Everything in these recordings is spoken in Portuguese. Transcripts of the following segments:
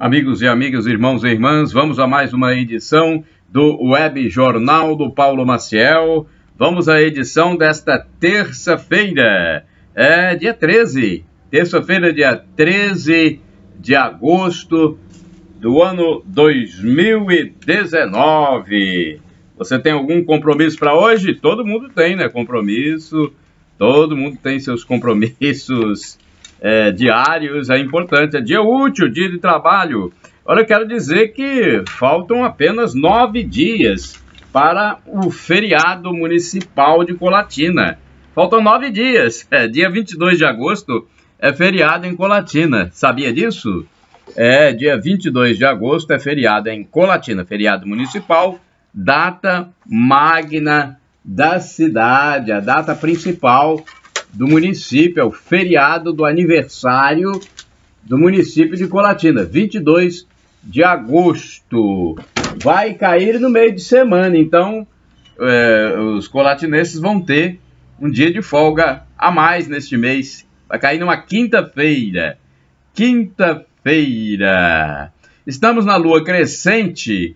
Amigos e amigas, irmãos e irmãs, vamos a mais uma edição do Web Jornal do Paulo Maciel. Vamos à edição desta terça-feira, dia 13, terça-feira, dia 13 de agosto do ano 2019. Você tem algum compromisso para hoje? Todo mundo tem, né? Compromisso, todo mundo tem seus compromissos diários, é importante, é dia útil, dia de trabalho. Olha, eu quero dizer que faltam apenas 9 dias para o feriado municipal de Colatina. Faltam 9 dias, dia 22 de agosto é feriado em Colatina, sabia disso? Dia 22 de agosto é feriado em Colatina, feriado municipal, data magna da cidade, a data principal do município, é o feriado do aniversário do município de Colatina, 22 de agosto. Vai cair no meio de semana, então os colatinenses vão ter um dia de folga a mais neste mês. Vai cair numa quinta-feira. Quinta-feira. Estamos na lua crescente.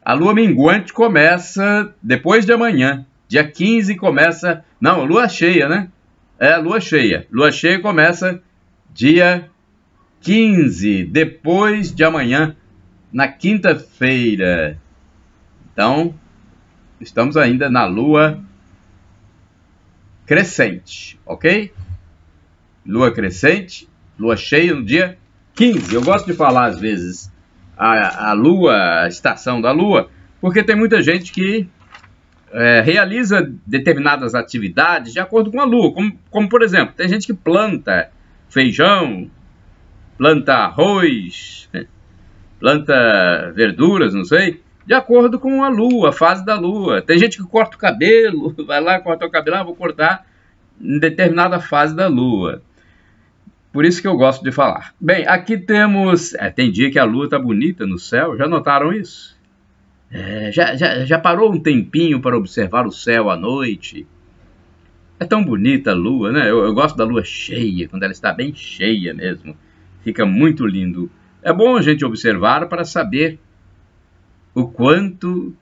A lua minguante começa depois de amanhã. Dia 15 começa... Não, lua cheia, né? Lua cheia. Lua cheia começa dia 15, depois de amanhã, na quinta-feira. Então, estamos ainda na lua crescente, ok? Lua crescente, lua cheia no dia 15. Eu gosto de falar, às vezes, a lua, a estação da lua, porque tem muita gente que realiza determinadas atividades de acordo com a lua, como por exemplo, tem gente que planta feijão, planta arroz, planta verduras, não sei, de acordo com a lua, a fase da lua. Tem gente que corta o cabelo, vai lá, corta o cabelo, vou cortar em determinada fase da lua. Por isso que eu gosto de falar. Bem, aqui temos... tem dia que a lua está bonita no céu, já notaram isso? Já parou um tempinho para observar o céu à noite? É tão bonita a lua, né? Eu gosto da lua cheia, quando ela está bem cheia mesmo. Fica muito lindo. É bom a gente observar para saber o quanto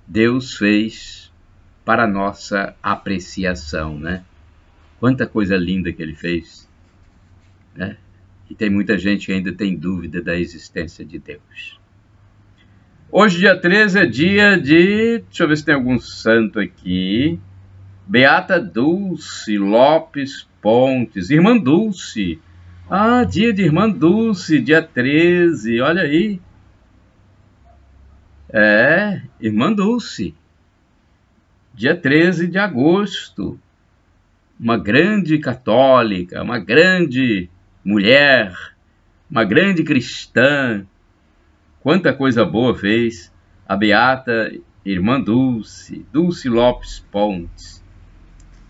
Deus fez para a nossa apreciação, né? Quanta coisa linda que Ele fez, né? E tem muita gente que ainda tem dúvida da existência de Deus. Hoje, dia 13, é dia de... Deixa eu ver se tem algum santo aqui. Beata Dulce Lopes Pontes. Irmã Dulce. Ah, dia de Irmã Dulce, dia 13. Olha aí. Irmã Dulce. Dia 13 de agosto. Uma grande católica, uma grande mulher, uma grande cristã. Quanta coisa boa fez a Beata Irmã Dulce, Dulce Lopes Pontes.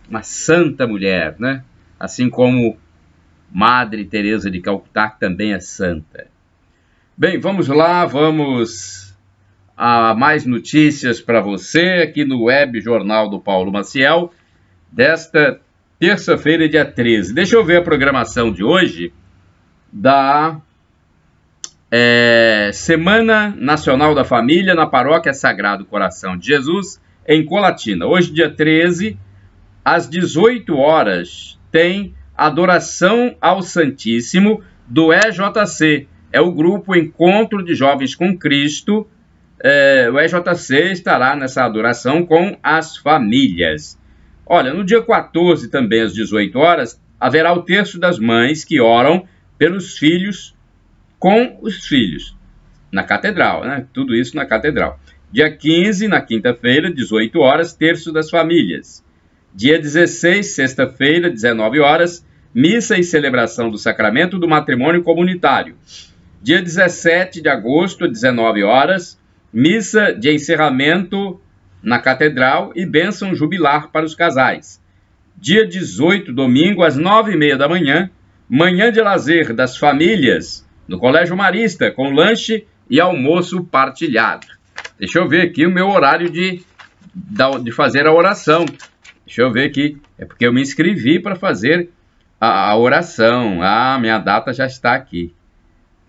Uma santa mulher, né? Assim como Madre Teresa de Calcutá, que também é santa. Bem, vamos lá, vamos a mais notícias para você aqui no Web Jornal do Paulo Maciel, desta terça-feira, dia 13. Deixa eu ver a programação de hoje da Semana Nacional da Família na Paróquia Sagrado Coração de Jesus, em Colatina. Hoje, dia 13, às 18 horas, tem adoração ao Santíssimo do EJC. É o grupo Encontro de Jovens com Cristo. O EJC estará nessa adoração com as famílias. Olha, no dia 14, também às 18 horas, haverá o Terço das Mães que oram pelos filhos com os filhos, na catedral, né? Tudo isso na catedral. Dia 15, na quinta-feira, 18 horas, Terço das Famílias. Dia 16, sexta-feira, 19 horas, missa e celebração do Sacramento do Matrimônio Comunitário. Dia 17 de agosto, 19 horas, missa de encerramento na catedral e bênção jubilar para os casais. Dia 18, domingo, às 9h30 da manhã, manhã de lazer das famílias, no Colégio Marista, com lanche e almoço partilhado. Deixa eu ver aqui o meu horário de fazer a oração. Deixa eu ver aqui. É porque eu me inscrevi para fazer a oração. Ah, minha data já está aqui.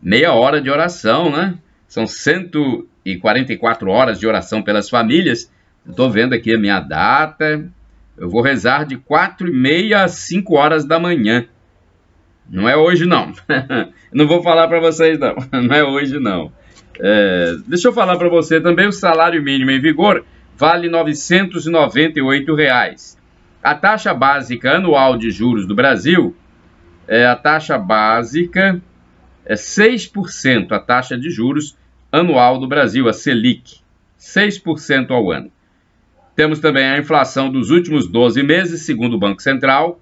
meia hora de oração, né? São 144 horas de oração pelas famílias. Estou vendo aqui a minha data. Eu vou rezar de 4h30 às 5 horas da manhã. Não é hoje, não. Não vou falar para vocês, não. Não é hoje, não. Deixa eu falar para você também, o salário mínimo em vigor vale R$ 998. A taxa básica anual de juros do Brasil, a taxa básica é 6%, a taxa de juros anual do Brasil, a Selic, 6% ao ano. Temos também a inflação dos últimos 12 meses, segundo o Banco Central,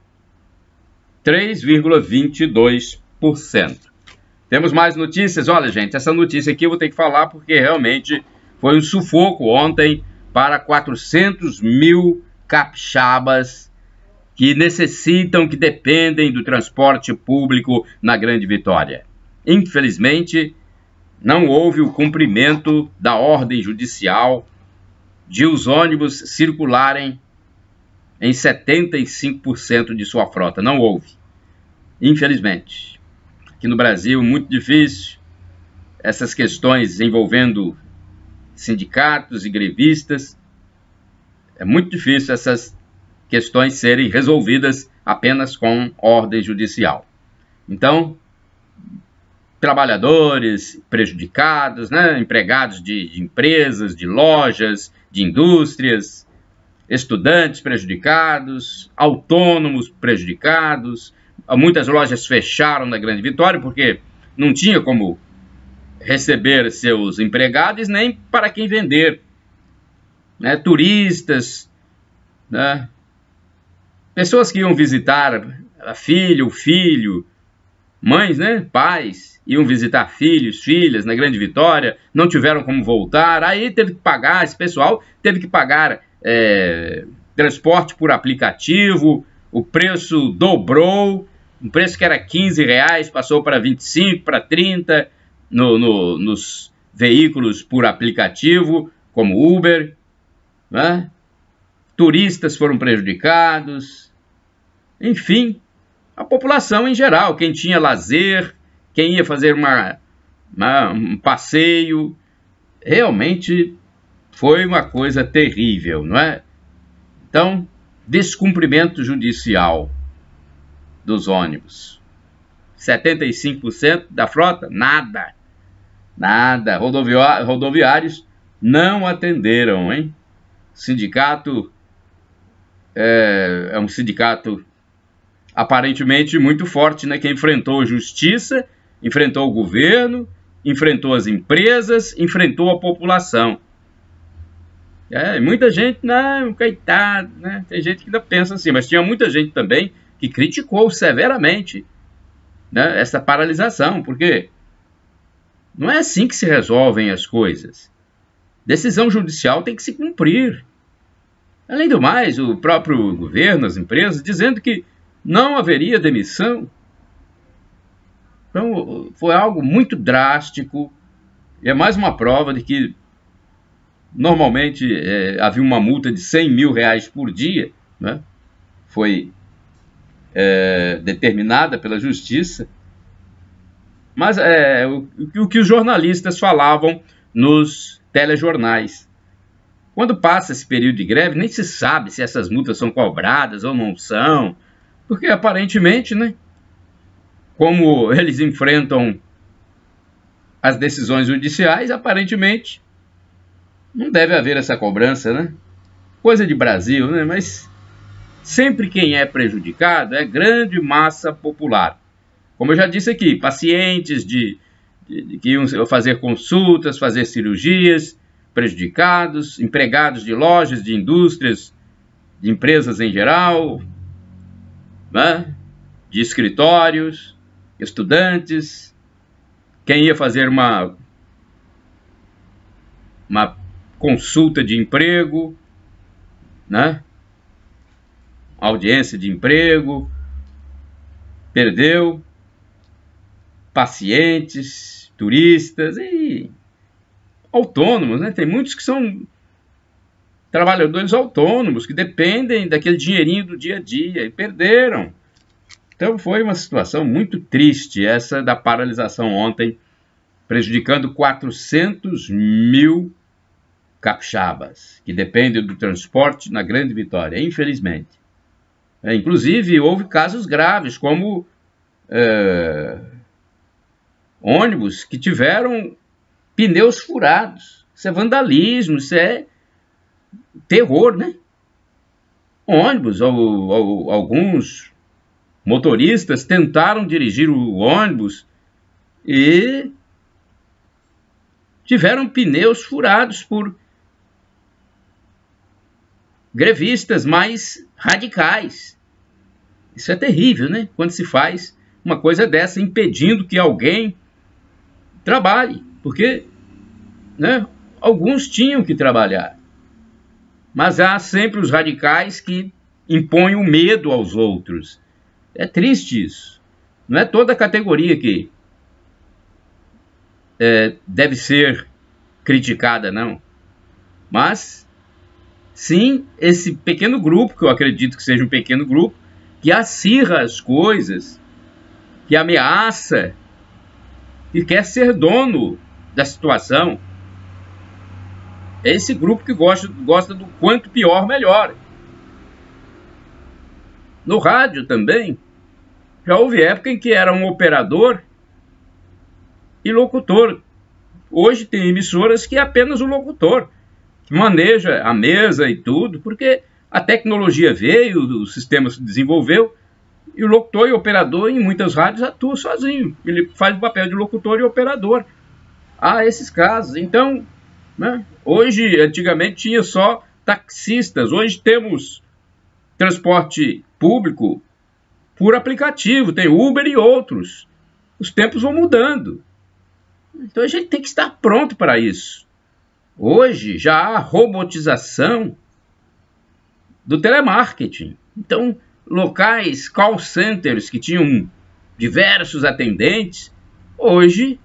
3,22%. Temos mais notícias? Olha, gente, essa notícia aqui eu vou ter que falar porque realmente foi um sufoco ontem para 400 mil capixabas que necessitam, que dependem do transporte público na Grande Vitória. Infelizmente, não houve o cumprimento da ordem judicial de os ônibus circularem em 75% de sua frota. Não houve. Infelizmente. Aqui no Brasil, muito difícil. Essas questões envolvendo sindicatos e grevistas. É muito difícil essas questões serem resolvidas apenas com ordem judicial. Então, trabalhadores prejudicados, né? Empregados de empresas, de lojas, de indústrias, estudantes prejudicados, autônomos prejudicados. Muitas lojas fecharam na Grande Vitória porque não tinha como receber seus empregados nem para quem vender, né? Turistas, né? Pessoas que iam visitar filho, mães, né? Pais, iam visitar filhos, filhas na Grande Vitória, não tiveram como voltar, aí teve que pagar, esse pessoal teve que pagar transporte por aplicativo, o preço dobrou, um preço que era R$15, passou para 25, para 30 nos veículos por aplicativo, como Uber, né? Turistas foram prejudicados, enfim, a população em geral, quem tinha lazer, quem ia fazer um passeio, realmente foi uma coisa terrível, não é? Então, descumprimento judicial dos ônibus. 75% da frota? Nada. Nada. Rodoviários não atenderam, hein? Sindicato é um sindicato aparentemente muito forte, né? Que enfrentou a justiça, enfrentou o governo, enfrentou as empresas, enfrentou a população. Muita gente, não, coitado, né? Tem gente que ainda pensa assim, mas tinha muita gente também que criticou severamente, né, essa paralisação, porque não é assim que se resolvem as coisas. Decisão judicial tem que se cumprir. Além do mais, o próprio governo, as empresas, dizendo que não haveria demissão. Então, foi algo muito drástico, e é mais uma prova de que normalmente havia uma multa de R$100 mil por dia, né? Foi determinada pela justiça, mas o que os jornalistas falavam nos telejornais. Quando passa esse período de greve, nem se sabe se essas multas são cobradas ou não são, porque aparentemente, né, como eles enfrentam as decisões judiciais, aparentemente não deve haver essa cobrança, né? Coisa de Brasil, né? Mas sempre quem é prejudicado é grande massa popular. Como eu já disse aqui, pacientes que iam fazer consultas, fazer cirurgias, prejudicados, empregados de lojas, de indústrias, de empresas em geral, né? De escritórios, estudantes, quem ia fazer uma consulta de emprego, né? Audiência de emprego, perdeu, pacientes, turistas e autônomos, né? Tem muitos que são trabalhadores autônomos, que dependem daquele dinheirinho do dia a dia e perderam. Então foi uma situação muito triste essa da paralisação ontem prejudicando 400 mil capixabas, que dependem do transporte na Grande Vitória, infelizmente. Inclusive, houve casos graves, como ônibus que tiveram pneus furados. Isso é vandalismo, isso é terror, né? Ônibus, alguns motoristas tentaram dirigir o ônibus e tiveram pneus furados por grevistas mais radicais. Isso é terrível, né? Quando se faz uma coisa dessa, impedindo que alguém trabalhe, porque, né, alguns tinham que trabalhar. Mas há sempre os radicais que impõem o medo aos outros. É triste isso. Não é toda a categoria que deve ser criticada, não. Mas, sim, esse pequeno grupo, que eu acredito que seja um pequeno grupo, que acirra as coisas, que ameaça e quer ser dono da situação. É esse grupo que gosta do quanto pior, melhor. No rádio também, já houve época em que era um operador e locutor. Hoje tem emissoras que é apenas o locutor, que maneja a mesa e tudo, porque a tecnologia veio, o sistema se desenvolveu, e o locutor e o operador em muitas rádios atuam sozinho. Ele faz o papel de locutor e operador. Há esses casos. Então, né, hoje, antigamente tinha só taxistas, hoje temos transporte público por aplicativo, tem Uber e outros. Os tempos vão mudando. Então a gente tem que estar pronto para isso. Hoje já há robotização do telemarketing. Então, locais, call centers que tinham diversos atendentes, hoje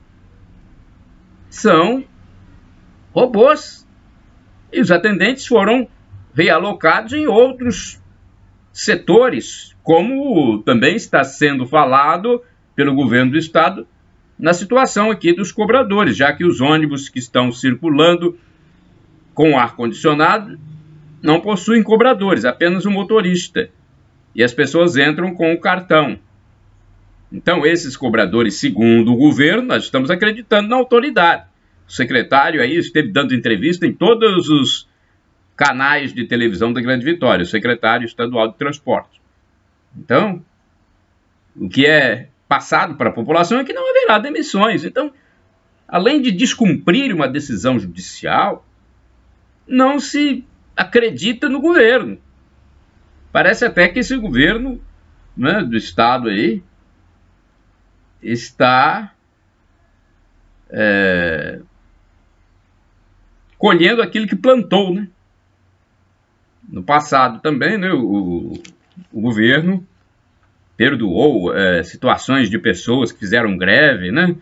são robôs. E os atendentes foram realocados em outros setores, como também está sendo falado pelo governo do estado na situação aqui dos cobradores, já que os ônibus que estão circulando com ar-condicionado não possuem cobradores, apenas o motorista. E as pessoas entram com o cartão. Então, esses cobradores, segundo o governo, nós estamos acreditando na autoridade. O secretário aí esteve dando entrevista em todos os canais de televisão da Grande Vitória, o secretário estadual de transporte. Então, o que é passado para a população é que não haverá demissões. Então, além de descumprir uma decisão judicial, não se acredita no governo. Parece até que esse governo, né, do estado aí está colhendo aquilo que plantou, né? No passado também, né, o governo perdoou situações de pessoas que fizeram greve, né?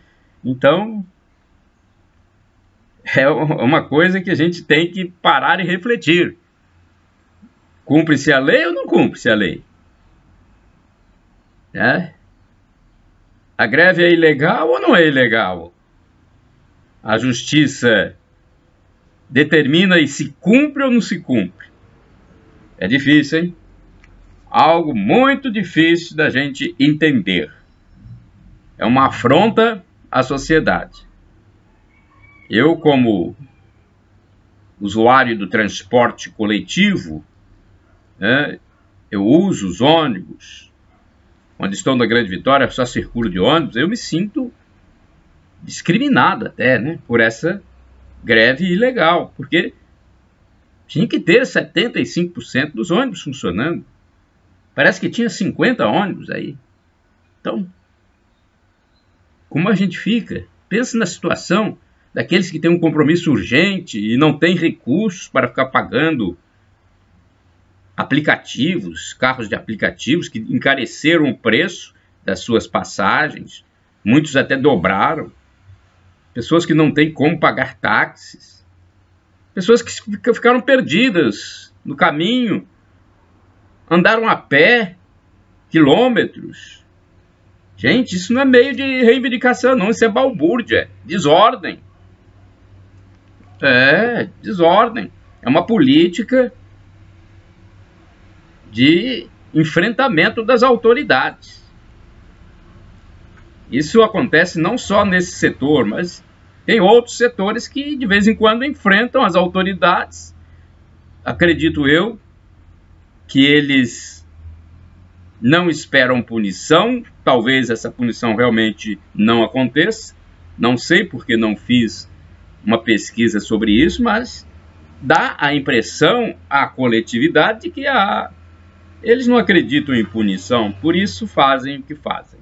Então, é uma coisa que a gente tem que parar e refletir. Cumpre-se a lei ou não cumpre-se a lei? A greve é ilegal ou não é ilegal? A justiça determina e se cumpre ou não se cumpre? É difícil, hein? Algo muito difícil da gente entender. É uma afronta à sociedade. Eu, como usuário do transporte coletivo, eu uso os ônibus. Quando estou na Grande Vitória, só circulo de ônibus, eu me sinto discriminado até, né, por essa greve ilegal, porque tinha que ter 75% dos ônibus funcionando. Parece que tinha 50 ônibus aí. Então, como a gente fica? Pensa na situação daqueles que têm um compromisso urgente e não têm recursos para ficar pagando aplicativos, carros de aplicativos que encareceram o preço das suas passagens, muitos até dobraram, pessoas que não têm como pagar táxis, pessoas que ficaram perdidas no caminho, andaram a pé quilômetros. Gente, isso não é meio de reivindicação, não. Isso é balbúrdia, desordem. É, desordem. É uma política de enfrentamento das autoridades. Isso acontece não só nesse setor, mas tem outros setores que de vez em quando enfrentam as autoridades. Acredito eu que eles não esperam punição, talvez essa punição realmente não aconteça. Não sei porque não fiz uma pesquisa sobre isso, mas dá a impressão à coletividade de que eles não acreditam em punição, por isso fazem o que fazem.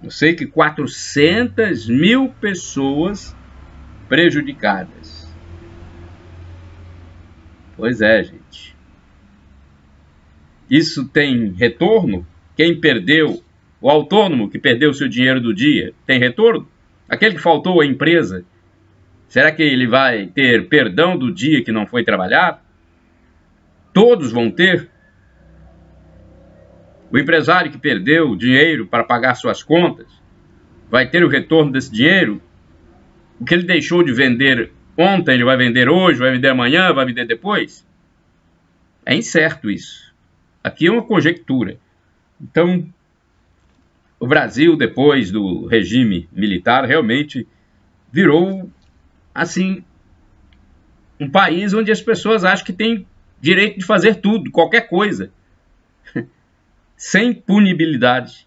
Eu sei que 400 mil pessoas prejudicadas. Pois é, gente. Isso tem retorno? Quem perdeu, o autônomo que perdeu o seu dinheiro do dia, tem retorno? Aquele que faltou à empresa, será que ele vai ter perdão do dia que não foi trabalhar? Todos vão ter? O empresário que perdeu dinheiro para pagar suas contas, vai ter o retorno desse dinheiro? O que ele deixou de vender ontem, ele vai vender hoje, vai vender amanhã, vai vender depois? É incerto isso. Aqui é uma conjectura. Então, o Brasil, depois do regime militar, realmente virou, assim, um país onde as pessoas acham que têm direito de fazer tudo, qualquer coisa, sem punibilidade.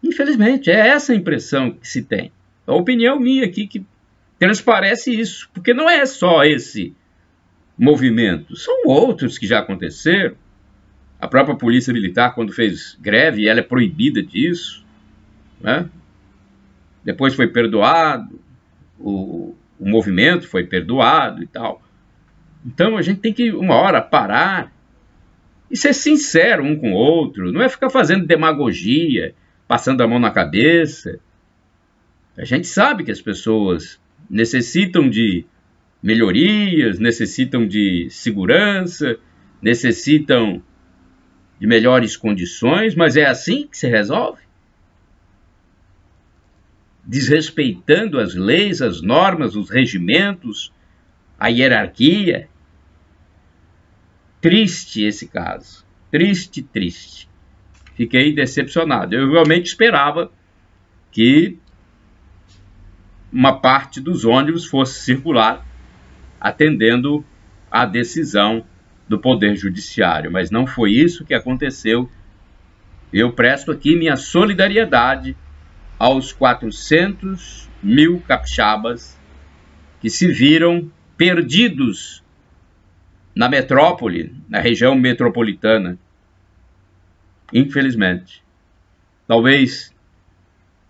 Infelizmente, é essa a impressão que se tem. A opinião minha aqui que transparece isso, porque não é só esse movimento, são outros que já aconteceram. A própria Polícia Militar, quando fez greve, ela é proibida disso, né? Depois foi perdoado, o movimento foi perdoado e tal. Então a gente tem que, uma hora, parar e ser sincero um com o outro, não é ficar fazendo demagogia, passando a mão na cabeça. A gente sabe que as pessoas necessitam de melhorias, necessitam de segurança, necessitam de melhores condições, mas é assim que se resolve? Desrespeitando as leis, as normas, os regimentos, a hierarquia. Triste esse caso. Triste, triste. Fiquei decepcionado. Eu realmente esperava que uma parte dos ônibus fosse circular atendendo à decisão do Poder Judiciário, mas não foi isso que aconteceu. Eu presto aqui minha solidariedade aos 400 mil capixabas que se viram perdidos na metrópole, na região metropolitana. Infelizmente. Talvez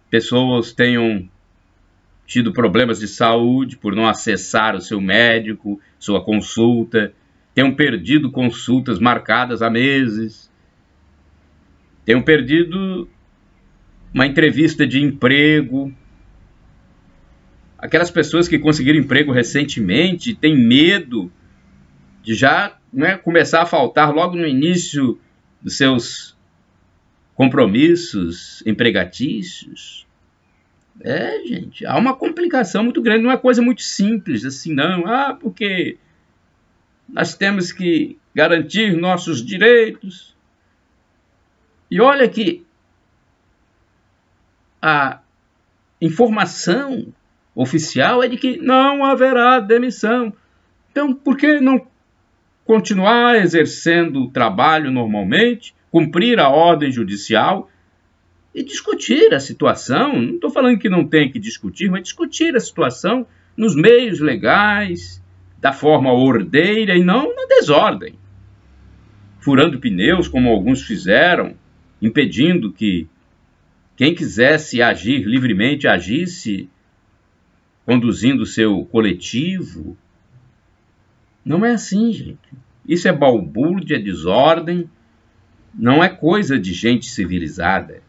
pessoas tenham tido problemas de saúde por não acessar o seu médico, sua consulta, tenham perdido consultas marcadas há meses, tenham perdido uma entrevista de emprego. Aquelas pessoas que conseguiram emprego recentemente têm medo de já, né, começar a faltar logo no início dos seus compromissos empregatícios. Gente, há uma complicação muito grande, não é coisa muito simples assim, não. Porque nós temos que garantir nossos direitos. E olha que a informação oficial é de que não haverá demissão. Então, por que não continuar exercendo o trabalho normalmente, cumprir a ordem judicial e discutir a situação? Não estou falando que não tem que discutir, mas discutir a situação nos meios legais, da forma ordeira e não na desordem. Furando pneus, como alguns fizeram, impedindo que quem quisesse agir livremente agisse, conduzindo o seu coletivo. Não é assim, gente. Isso é balbúrdia, é desordem, não é coisa de gente civilizada.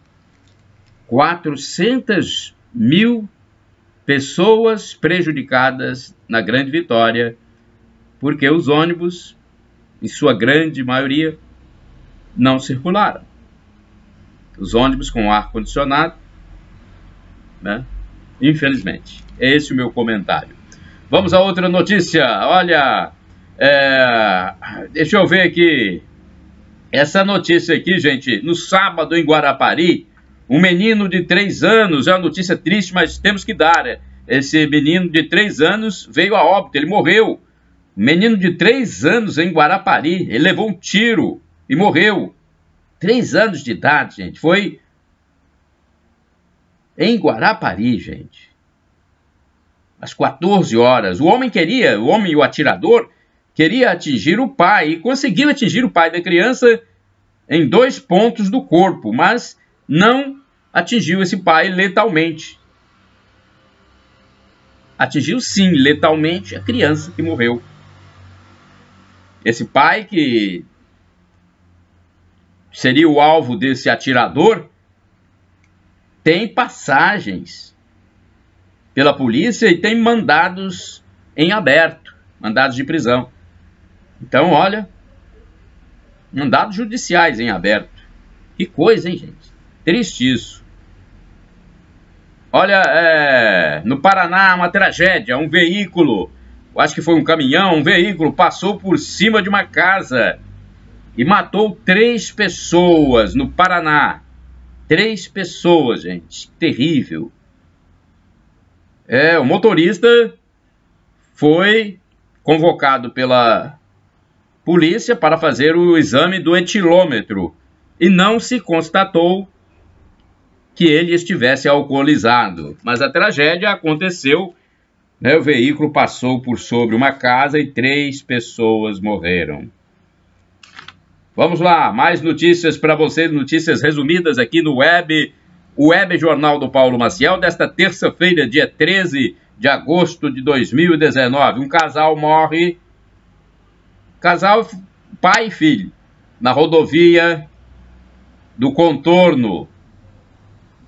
400 mil pessoas prejudicadas na Grande Vitória, porque os ônibus, em sua grande maioria, não circularam. os ônibus com ar-condicionado, né? Infelizmente. Esse é o meu comentário. Vamos a outra notícia. Olha, deixa eu ver aqui. Essa notícia aqui, gente, no sábado em Guarapari, um menino de 3 anos, é uma notícia triste, mas temos que dar. Esse menino de 3 anos veio a óbito, ele morreu. Menino de 3 anos em Guarapari, ele levou um tiro e morreu. 3 anos de idade, gente. Foi em Guarapari, gente. Às 14 horas. O homem e o atirador, queria atingir o pai. E conseguiu atingir o pai da criança em 2 pontos do corpo. Mas não atingiu esse pai letalmente. Atingiu sim, letalmente, a criança que morreu. Esse pai que seria o alvo desse atirador, tem passagens pela polícia e tem mandados em aberto, mandados de prisão. Então, olha, mandados judiciais em aberto. Que coisa, hein, gente? Triste isso. Olha, no Paraná, uma tragédia, um veículo, acho que foi um caminhão, um veículo passou por cima de uma casa e matou 3 pessoas no Paraná. 3 pessoas, gente. Terrível. O motorista foi convocado pela polícia para fazer o exame do etilômetro e não se constatou que ele estivesse alcoolizado. Mas a tragédia aconteceu, né? O veículo passou por sobre uma casa e 3 pessoas morreram. Vamos lá, mais notícias para vocês, notícias resumidas aqui no Web Jornal do Paulo Maciel, desta terça-feira, dia 13 de agosto de 2019. Um casal morre, casal pai e filho, na rodovia do Contorno,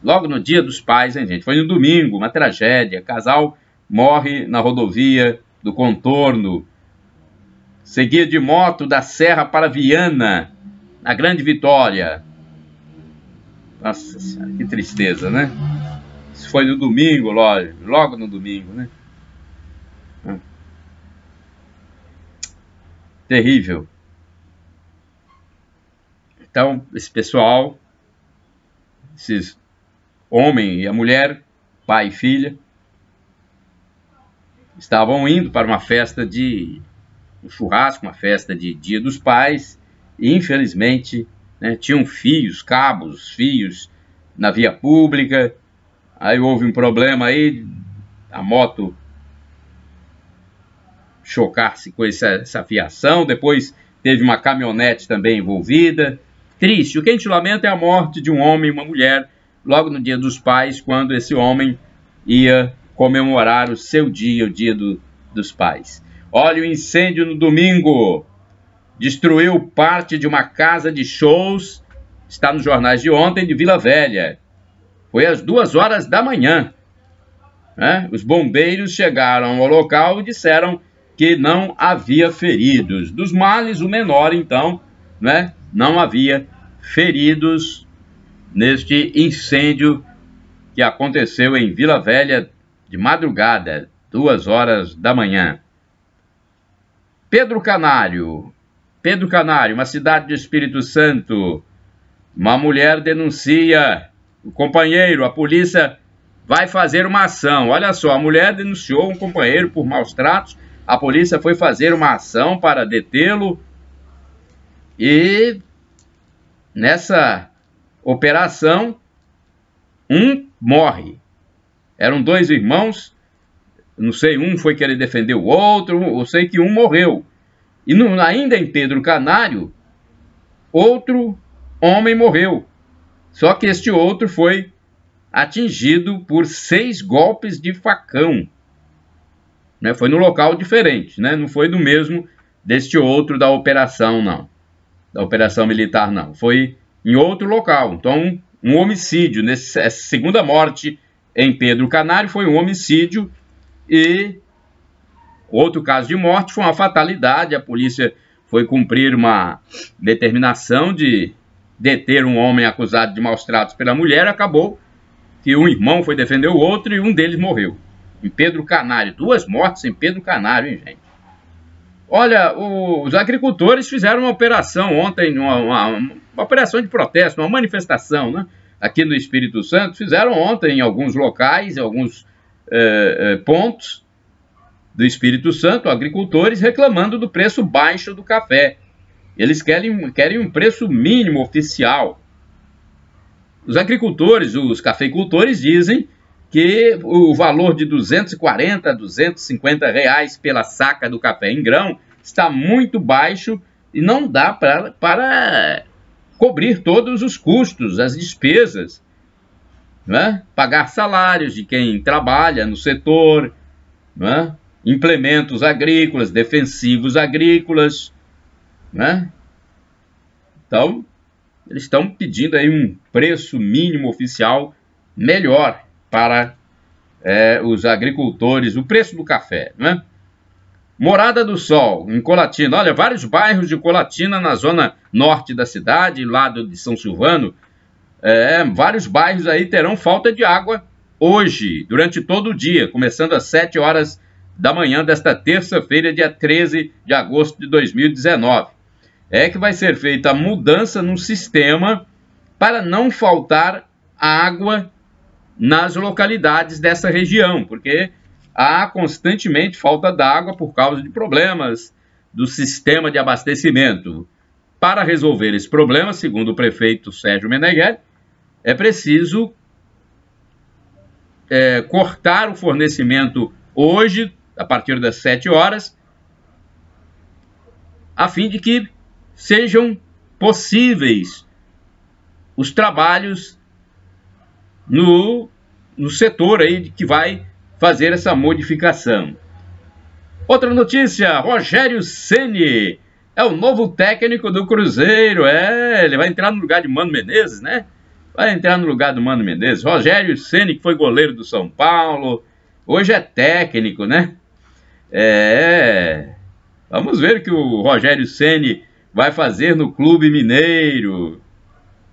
logo no dia dos pais, hein, gente? Foi no domingo, uma tragédia, casal morre na rodovia do Contorno. Seguia de moto da Serra para Viana, na Grande Vitória. Nossa Senhora, que tristeza, né? Isso foi no domingo, logo no domingo, né? Terrível. Então, esse pessoal, esses homem e a mulher, pai e filha, estavam indo para uma festa um churrasco, uma festa de Dia dos Pais, e infelizmente, né, tinham fios na via pública. Aí houve um problema aí, a moto chocar-se com essa fiação, depois teve uma caminhonete também envolvida. Triste, o que a gente lamenta é a morte de um homem e uma mulher, logo no Dia dos Pais, quando esse homem ia comemorar o seu dia, o Dia dos Pais. Olha o incêndio no domingo, destruiu parte de uma casa de shows, está nos jornais de ontem, de Vila Velha. Foi às 2 horas da manhã. Né? Os bombeiros chegaram ao local e disseram que não havia feridos. Dos males, o menor, então, né? Não havia feridos neste incêndio que aconteceu em Vila Velha de madrugada, 2 horas da manhã. Pedro Canário, uma cidade do Espírito Santo. Uma mulher denuncia o companheiro, a polícia vai fazer uma ação. Olha só, a mulher denunciou um companheiro por maus tratos, a polícia foi fazer uma ação para detê-lo e nessa operação um morre. Eram 2 irmãos, não sei, um foi querer defender o outro, eu sei que um morreu. E ainda em Pedro Canário, outro homem morreu. Só que este outro foi atingido por 6 golpes de facão. Né? Foi num local diferente, né? Não foi do mesmo deste outro da operação, não. Da operação militar, não. Foi em outro local. Então, um homicídio. Essa segunda morte em Pedro Canário foi um homicídio e outro caso de morte foi uma fatalidade. A polícia foi cumprir uma determinação de deter um homem acusado de maus tratos pela mulher, acabou que um irmão foi defender o outro e um deles morreu. Em Pedro Canário. 2 mortes em Pedro Canário, hein, gente? Olha, os agricultores fizeram uma operação ontem, uma operação de protesto, uma manifestação, né? Aqui no Espírito Santo. Fizeram ontem em alguns locais, em alguns pontos do Espírito Santo, agricultores reclamando do preço baixo do café. Eles querem um preço mínimo oficial. Os agricultores, os cafeicultores dizem que o valor de 240 a 250 reais pela saca do café em grão está muito baixo e não dá para cobrir todos os custos, as despesas, né? Pagar salários de quem trabalha no setor, né? Implementos agrícolas, defensivos agrícolas, né? Então, eles estão pedindo aí um preço mínimo oficial melhor para os agricultores, o preço do café, né? Morada do Sol, em Colatina. Olha, vários bairros de Colatina, na zona norte da cidade, lado de São Silvano, vários bairros aí terão falta de água hoje, durante todo o dia, começando às 7 horas da manhã desta terça-feira, dia 13 de agosto de 2019. É que vai ser feita a mudança no sistema para não faltar água nas localidades dessa região, porque há constantemente falta d'água por causa de problemas do sistema de abastecimento. Para resolver esse problema, segundo o prefeito Sérgio Meneghelli, é preciso cortar o fornecimento hoje, a partir das 7 horas, a fim de que sejam possíveis os trabalhos no setor aí que vai fazer essa modificação. Outra notícia, Rogério Ceni é o novo técnico do Cruzeiro. Ele vai entrar no lugar de Mano Menezes, né? Vai entrar no lugar do Mano Menezes. Rogério Ceni, que foi goleiro do São Paulo, hoje é técnico, né? Vamos ver o que o Rogério Ceni vai fazer no Clube Mineiro.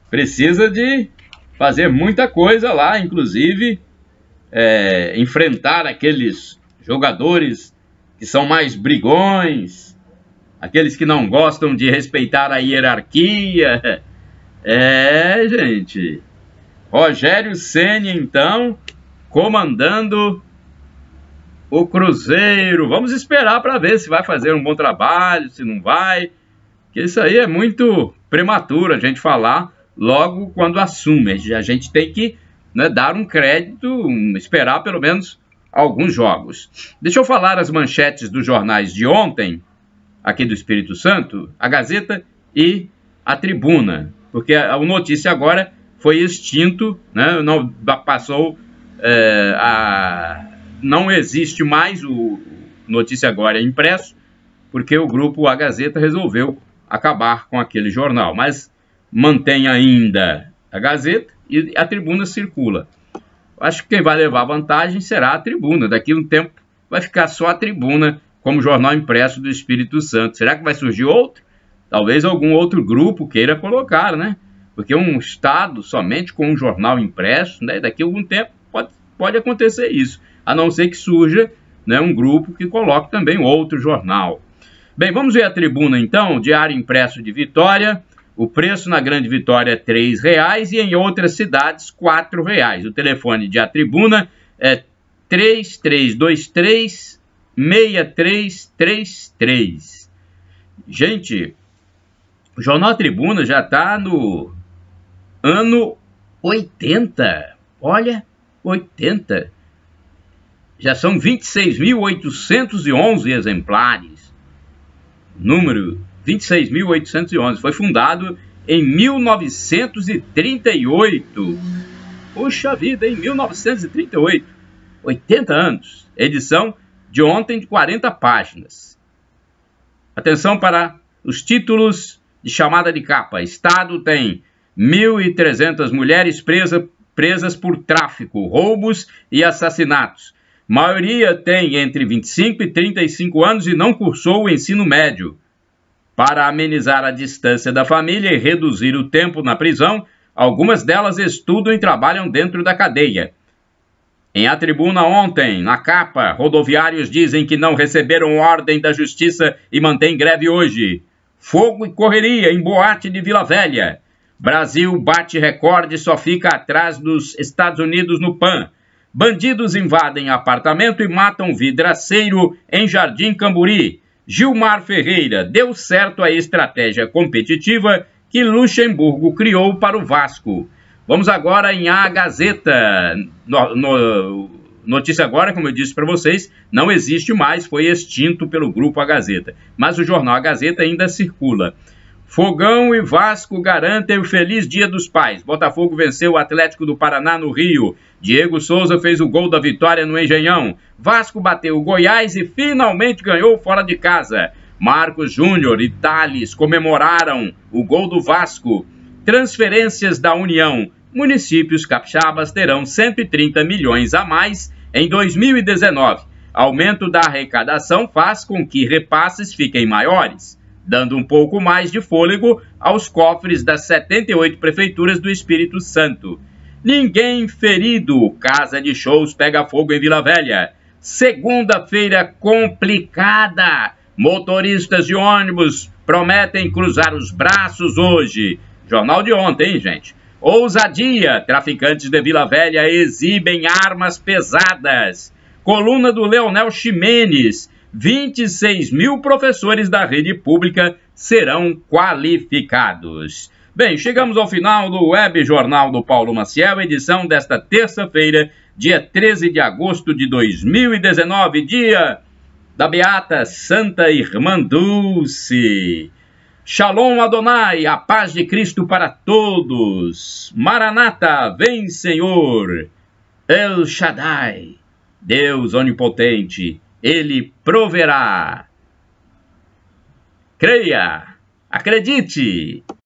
Precisa de fazer muita coisa lá, inclusive enfrentar aqueles jogadores que são mais brigões, aqueles que não gostam de respeitar a hierarquia. Gente, Rogério Ceni, então, comandando o Cruzeiro. Vamos esperar para ver se vai fazer um bom trabalho, se não vai, que isso aí é muito prematuro a gente falar logo quando assume. A gente tem que, né, dar um crédito, esperar pelo menos alguns jogos. Deixa eu falar as manchetes dos jornais de ontem, aqui do Espírito Santo, a Gazeta e a Tribuna, porque o Notícia Agora foi extinto, né, não passou não existe mais o Notícia Agora impresso, porque o grupo A Gazeta resolveu acabar com aquele jornal, mas mantém ainda a Gazeta e a Tribuna circula. Acho que quem vai levar vantagem será a Tribuna. Daqui a um tempo vai ficar só a Tribuna como jornal impresso do Espírito Santo. Será que vai surgir outro? Talvez algum outro grupo queira colocar, né? Porque um estado somente com um jornal impresso, né? Daqui a algum tempo pode acontecer isso, a não ser que surja, né, um grupo que coloque também outro jornal. Bem, vamos ver a Tribuna então. Diário Impresso de Vitória. O preço na Grande Vitória é R$ 3,00 e em outras cidades R$ 4,00. O telefone de A Tribuna é 3323-6333. Gente, o Jornal Tribuna já está no ano 80. Olha, 80. Já são 26.811 exemplares. Número 26.811. Foi fundado em 1938. Puxa vida, em 1938. 80 anos. Edição de ontem de 40 páginas. Atenção para os títulos de chamada de capa. Estado tem 1.300 mulheres presas por tráfico, roubos e assassinatos. Maioria tem entre 25 e 35 anos e não cursou o ensino médio. Para amenizar a distância da família e reduzir o tempo na prisão, algumas delas estudam e trabalham dentro da cadeia. Em A Tribuna ontem, na capa, rodoviários dizem que não receberam ordem da justiça e mantêm greve hoje. Fogo e correria em boate de Vila Velha. Brasil bate recorde e só fica atrás dos Estados Unidos no PAN. Bandidos invadem apartamento e matam vidraceiro em Jardim Camburi. Gilmar Ferreira, deu certo a estratégia competitiva que Luxemburgo criou para o Vasco. Vamos agora em A Gazeta. Notícia agora, como eu disse para vocês, não existe mais, foi extinto pelo grupo A Gazeta. Mas o jornal A Gazeta ainda circula. Fogão e Vasco garantem o feliz Dia dos Pais. Botafogo venceu o Atlético do Paraná no Rio. Diego Souza fez o gol da vitória no Engenhão. Vasco bateu o Goiás e finalmente ganhou fora de casa. Marcos Júnior e Thales comemoraram o gol do Vasco. Transferências da União. Municípios capixabas terão 130 milhões a mais em 2019. Aumento da arrecadação faz com que repasses fiquem maiores, dando um pouco mais de fôlego aos cofres das 78 prefeituras do Espírito Santo. Ninguém ferido. Casa de shows pega fogo em Vila Velha. Segunda-feira complicada. Motoristas de ônibus prometem cruzar os braços hoje. Jornal de ontem, hein, gente? Ousadia. Traficantes de Vila Velha exibem armas pesadas. Coluna do Leonel Ximenes. 26 mil professores da rede pública serão qualificados. Bem, chegamos ao final do Web Jornal do Paulo Maciel, edição desta terça-feira, dia 13 de agosto de 2019, dia da Beata Santa Irmã Dulce. Shalom Adonai, a paz de Cristo para todos. Maranata, vem Senhor. El Shaddai, Deus onipotente, Ele proverá. Creia, acredite.